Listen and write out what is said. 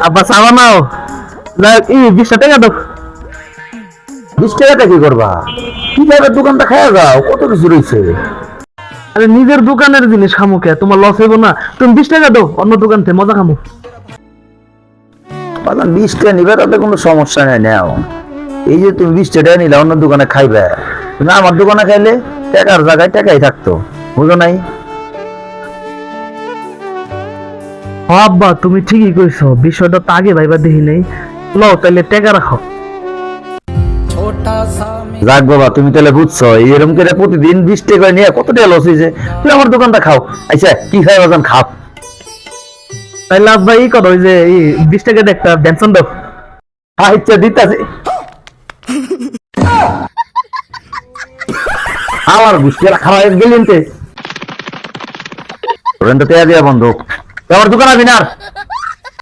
আব্বা চাওয়া নাও, যাক 20 টাকা দাও। 20 টাকাটা কি করবা? কি যাবে দোকানটা খাইয়া যাও, কত কিছু রয়েছে। আরে নিজের দোকানের জিনিস খামো কে, তোমার লস হইব না? তুমি 20 টাকা দাও, অন্য দোকান থেকে মজা খামো। বাজান 20 টাকা নিবে তাতে কোনো সমস্যা নাই নাও। এই যে তুমি 20 টাকা নিলে অন্য দোকানে খাইবে, তুমি আমার দোকানে খাইলে টাকার জায়গায় টাকাই থাকতো, বুঝো নাই? আব্বা তুমি ঠিকই কইছো, বিষয়টা তো আগে ভাইবা দেখি নাই। লও তাইলে টাকা রাখো। যাক বাবা, তুমি তাহলে বুঝছো এরকম করে প্রতিদিন 20 টাকা করে নিয়ে কত টাকা লস হয়েছে। তুমি আমার দোকানটা খাও। আচ্ছা কি খাই বাজান, খাও। তাইলে আব্বা করো, ওই যে 20 টাকা একটা বেনসন দাও। আচ্ছা দিতাছি। আমার বুঝতে খাওয়া গেলেন তে দিয়া বন্ধু, আমার দোকান আবি না আর।